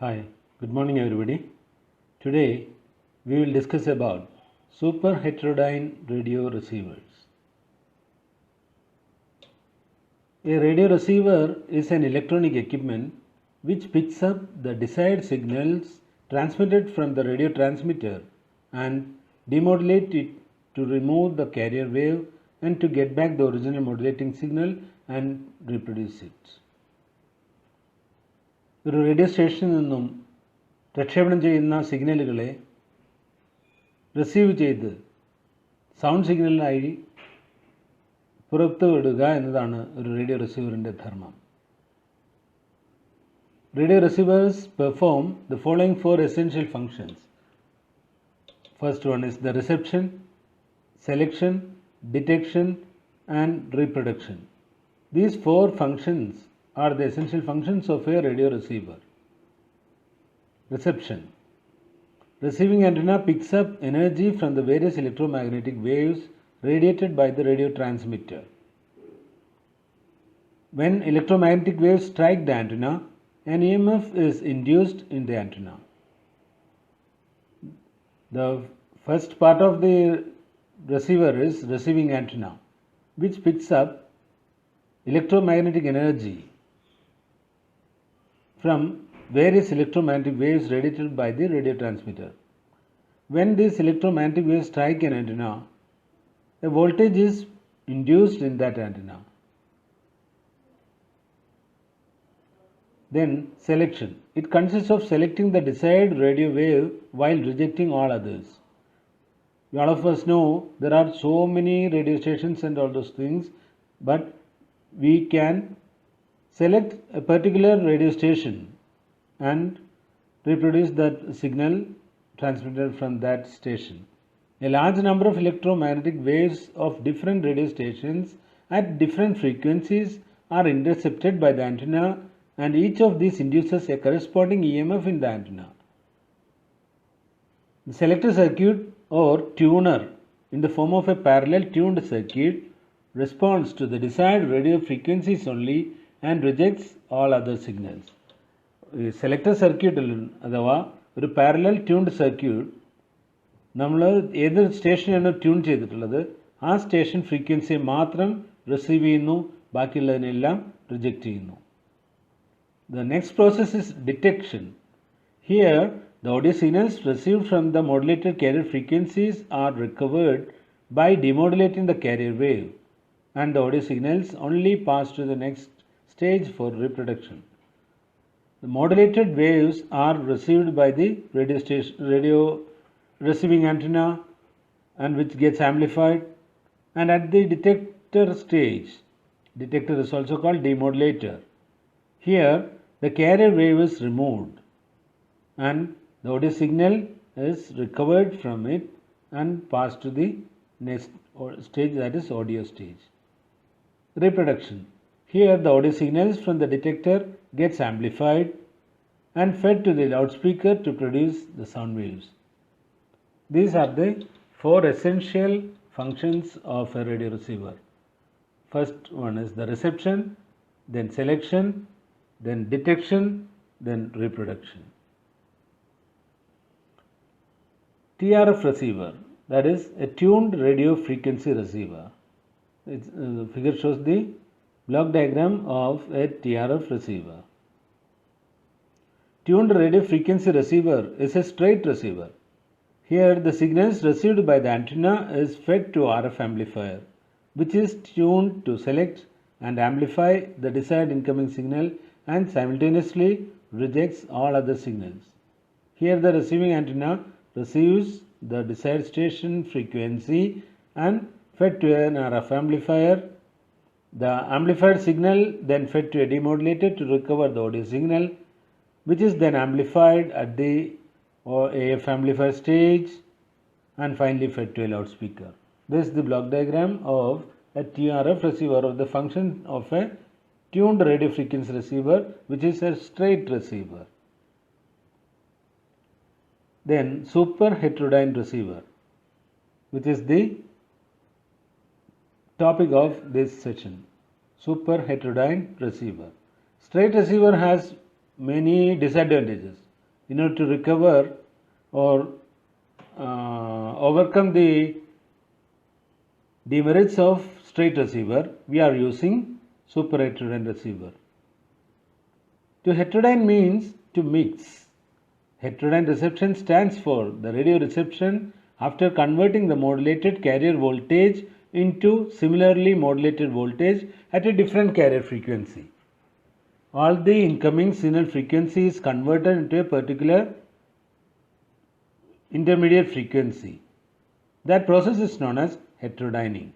Hi, good morning everybody. Today we will discuss about super heterodyne radio receivers. A radio receiver is an electronic equipment which picks up the desired signals transmitted from the radio transmitter and demodulate it to remove the carrier wave and to get back the original modulating signal and reproduce it. ഒരു radio സ്റ്റേഷനിൽ നിന്നും പ്രക്ഷേപണം ചെയ്യുന്ന സിഗ്നലുകളെ receive ചെയ്ത് sound സിഗ്നലായി പുറത്തുവിടുക എന്നതാണ് ഒരു radio റിസീവറിൻ്റെ ധർമ്മം. Radio receivers perform the following four essential functions. First one is the reception, selection, detection and reproduction. These four functions are the essential functions of a radio receiver. Reception. Receiving antenna picks up energy from the various electromagnetic waves radiated by the radio transmitter. When electromagnetic waves strike the antenna, an EMF is induced in the antenna. The first part of the receiver is receiving antenna, which picks up electromagnetic energy from various electromagnetic waves radiated by the radio transmitter. When these electromagnetic waves strike an antenna, a voltage is induced in that antenna. Then selection. It consists of selecting the desired radio wave while rejecting all others. All of us know there are so many radio stations and all those things, but we can select a particular radio station and reproduce that signal transmitted from that station. A large number of electromagnetic waves of different radio stations at different frequencies are intercepted by the antenna, and each of these induces a corresponding EMF in the antenna. The selector circuit or tuner in the form of a parallel tuned circuit responds to the desired radio frequencies only and rejects all other signals. Selector സർക്യൂട്ടിൽ അഥവാ ഒരു parallel tuned circuit നമ്മൾ ഏത് സ്റ്റേഷനാണ് tune ചെയ്തിട്ടുള്ളത് ആ station ഫ്രീക്വൻസിയെ മാത്രം receive ചെയ്യുന്നു, ബാക്കിയുള്ളതിനെല്ലാം റിജക്റ്റ് ചെയ്യുന്നു. The next process is detection. Here the audio signals received from the modulated carrier frequencies are recovered by demodulating the carrier wave, and the audio signals only pass to the next stage for reproduction. The modulated waves are received by the radio receiving antenna, and which gets amplified, and at the detector stage, detector is also called demodulator. Here the carrier wave is removed and the audio signal is recovered from it and passed to the next stage, that is audio stage. Reproduction. Here the audio signals from the detector gets amplified and fed to the loudspeaker to produce the sound waves. These are the four essential functions of a radio receiver. First one is the reception, then selection, then detection, then reproduction. TRF receiver, that is a tuned radio frequency receiver. The figure shows the block diagram of a TRF receiver. Tuned radio frequency receiver is a straight receiver. Here the signals received by the antenna is fed to RF amplifier, which is tuned to select and amplify the desired incoming signal and simultaneously rejects all other signals. Here the receiving antenna receives the desired station frequency and fed to an RF amplifier. The amplified signal then fed to a demodulator to recover the audio signal, which is then amplified at the AF amplifier stage and finally fed to a loudspeaker. This is the block diagram of a TRF receiver, of the function of a tuned radio frequency receiver, which is a straight receiver. Then super heterodyne receiver, which is the topic of this session. Super heterodyne receiver. Straight receiver has many disadvantages. in order to recover or overcome the demerits of straight receiver, we are using super heterodyne receiver. To heterodyne means to mix. Heterodyne reception stands for the radio reception after converting the modulated carrier voltage into similarly modulated voltage at a different carrier frequency. All the incoming signal frequency is converted into a particular intermediate frequency. That process is known as heterodyning.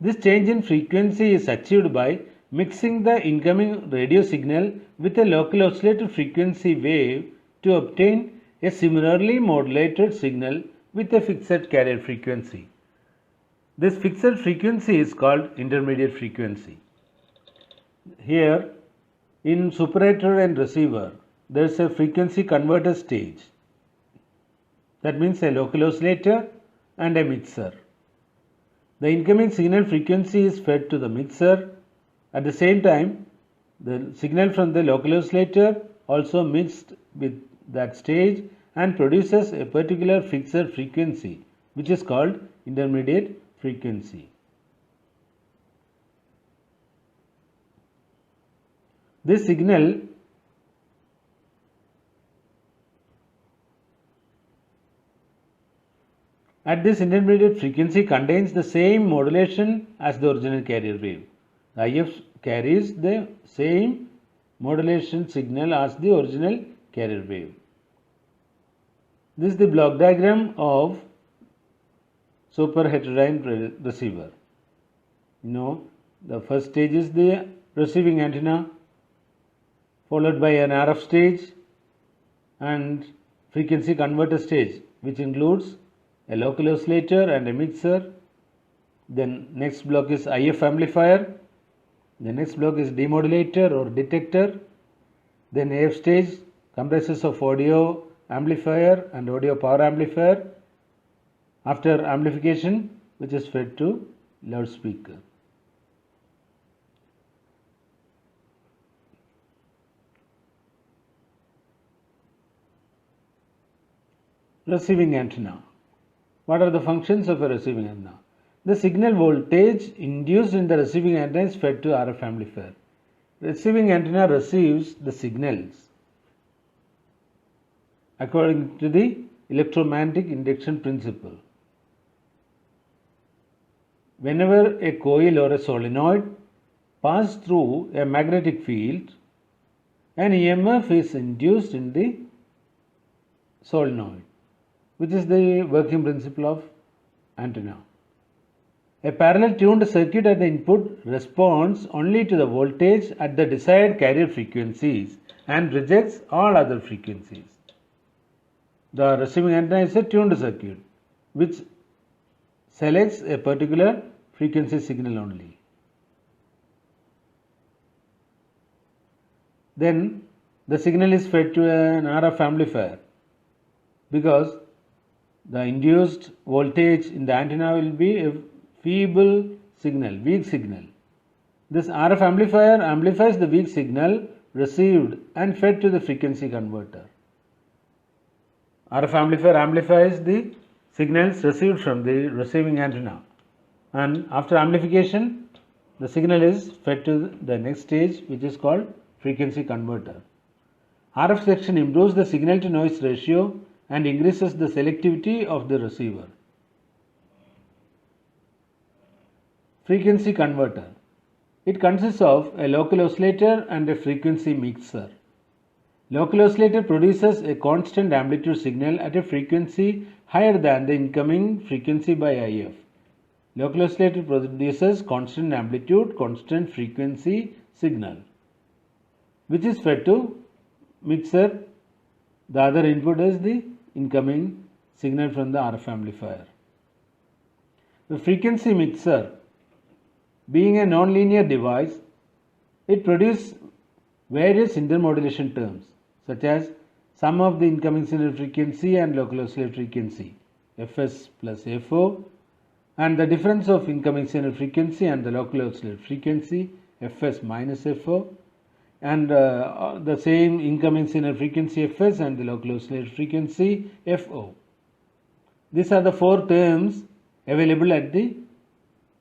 This change in frequency is achieved by mixing the incoming radio signal with a local oscillator frequency wave to obtain a similarly modulated signal with a fixed carrier frequency. This fixed frequency is called intermediate frequency. Here in super heterodyne receiver, there is a frequency converter stage. That means a local oscillator and a mixer. The incoming signal frequency is fed to the mixer. At the same time, the signal from the local oscillator also mixed with that stage and produces a particular fixed frequency, which is called intermediate frequency. This signal at this intermediate frequency contains the same modulation as the original carrier wave. The IF carries the same modulation signal as the original carrier wave. This is the block diagram of super heterodyne receiver. The first stage is the receiving antenna, followed by an RF stage and frequency converter stage, which includes a local oscillator and a mixer. Then next block is IF amplifier. The next block is demodulator or detector. Then AF stage comprises of audio amplifier and audio power amplifier. After amplification, which is fed to loudspeaker. Receiving antenna. What are the functions of a receiving antenna? The signal voltage induced in the receiving antenna is fed to RF amplifier. Receiving antenna receives the signals according to the electromagnetic induction principle. Whenever a coil or a solenoid passes through a magnetic field, an EMF is induced in the solenoid, which is the working principle of antenna. A parallel tuned circuit at the input responds only to the voltage at the desired carrier frequencies and rejects all other frequencies. The receiving antenna is a tuned circuit which selects a particular frequency signal only. Then the signal is fed to an RF amplifier because the induced voltage in the antenna will be a feeble signal, weak signal. This RF amplifier amplifies the weak signal received and fed to the frequency converter. RF amplifier amplifies the signals received from the receiving antenna, and after amplification the signal is fed to the next stage, which is called frequency converter. RF section improves the signal to noise ratio and increases the selectivity of the receiver. Frequency converter. It consists of a local oscillator and a frequency mixer. Local oscillator produces a constant amplitude signal at a frequency higher than the incoming frequency by IF. Local oscillator produces constant amplitude, constant frequency signal, which is fed to mixer. The other input is the incoming signal from the RF amplifier. The frequency mixer, being a nonlinear device, it produces various intermodulation terms such as sum of the incoming signal frequency and local oscillator frequency, Fs plus Fo, and the difference of incoming signal frequency and the local oscillator frequency, Fs minus Fo. and the same incoming signal frequency Fs and the local oscillator frequency Fo. These are the four terms available at the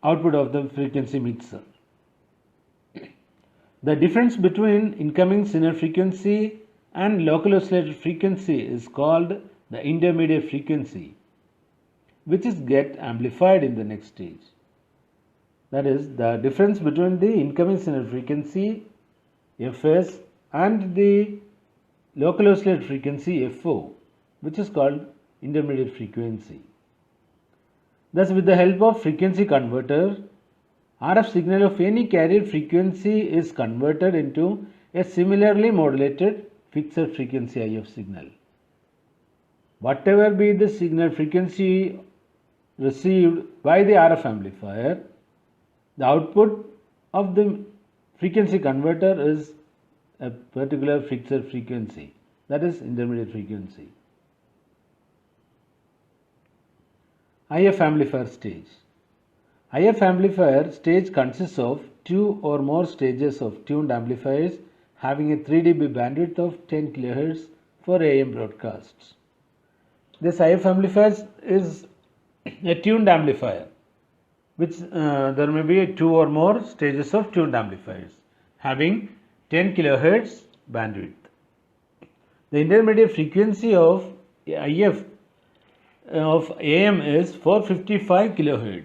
output of the frequency mixer. The difference between incoming signal frequency and local oscillator frequency is called the intermediate frequency, which is get amplified in the next stage. That is, the difference between the incoming signal frequency Fs and the local oscillator frequency Fo, which is called intermediate frequency. Thus, with the help of frequency converter, RF signal of any carrier frequency is converted into a similarly modulated fixed frequency IF signal. Whatever be the signal frequency received by the RF amplifier, the output of the frequency converter is a particular fixed frequency, that is intermediate frequency. IF amplifier stage. IF amplifier stage consists of two or more stages of tuned amplifiers having a 3 dB bandwidth of 10 kHz for AM broadcasts. This IF amplifier is a tuned amplifier, which there may be two or more stages of tuned amplifiers having 10 kHz bandwidth. The intermediate frequency of IF of AM is 455 kHz.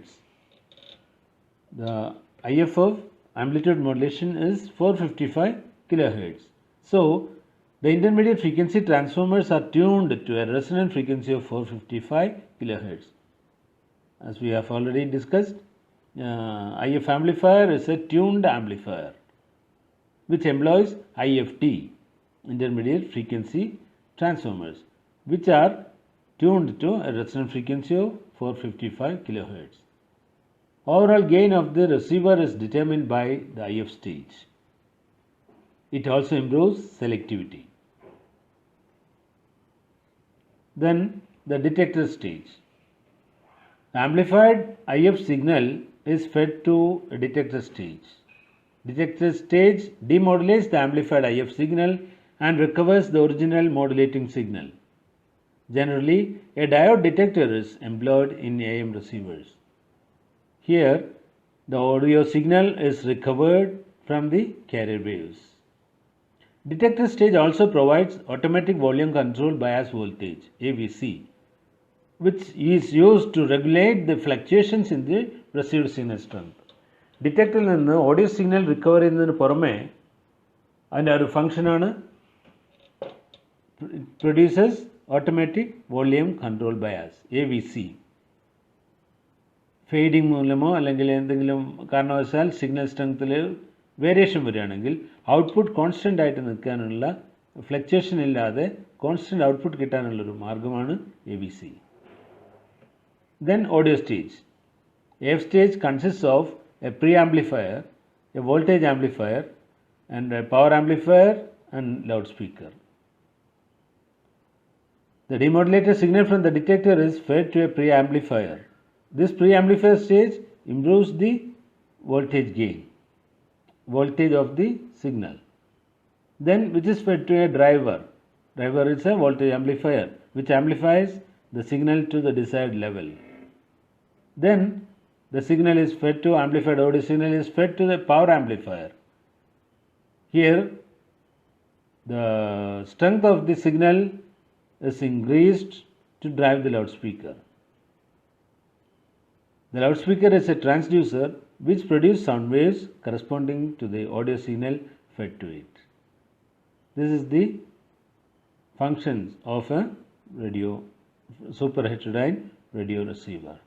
The IF of amplitude modulation is 455 kHz. So, the intermediate frequency transformers are tuned to a resonant frequency of 455 kHz. As we have already discussed, IF amplifier is a tuned amplifier which employs IFT, intermediate frequency transformers, which are tuned to a resonant frequency of 455 kHz. Overall gain of the receiver is determined by the IF stage. It also improves selectivity. Then the detector stage. The amplified IF signal is fed to a detector stage. Detector stage demodulates the amplified IF signal and recovers the original modulating signal. Generally, a diode detector is employed in AM receivers. Here, the audio signal is recovered from the carrier waves. Detector stage also provides automatic volume control bias voltage (AVC), which is used to regulate the fluctuations in the received signal strength. ഡിറ്റക്ടറിൽ നിന്ന് audio signal recover ചെയ്യുന്നതിന് പുറമെ അതിൻ്റെ ഒരു ഫംഗ്ഷനാണ് producers automatic volume control bias AVC. Fading മൂലമോ അല്ലെങ്കിൽ എന്തെങ്കിലും കാരണവശാൽ സിഗ്നൽ സ്ട്രെങ്ത്തിൽ വേരിയേഷൻ വരികയാണെങ്കിൽ ഔട്ട്പുട്ട് കോൺസ്റ്റൻ്റ് ആയിട്ട് നിൽക്കാനുള്ള ഫ്ലക്ച്വേഷൻ ഇല്ലാതെ കോൺസ്റ്റൻ്റ് ഔട്ട്പുട്ട് കിട്ടാനുള്ളൊരു മാർഗ്ഗമാണ് AVC. Then audio stage. AF stage consists of a preamplifier, a voltage amplifier, and a power amplifier and loudspeaker. The demodulated signal from the detector is fed to a preamplifier. This preamplifier stage improves the voltage gain, voltage of the signal. Then which is fed to a driver. Driver is a voltage amplifier which amplifies the signal to the desired level. Then the signal is fed to amplified audio signal is fed to the power amplifier. Here the strength of the signal is increased to drive the loudspeaker. The loudspeaker is a transducer which produces sound waves corresponding to the audio signal fed to it. This is the functions of a radio super heterodyne radio receiver.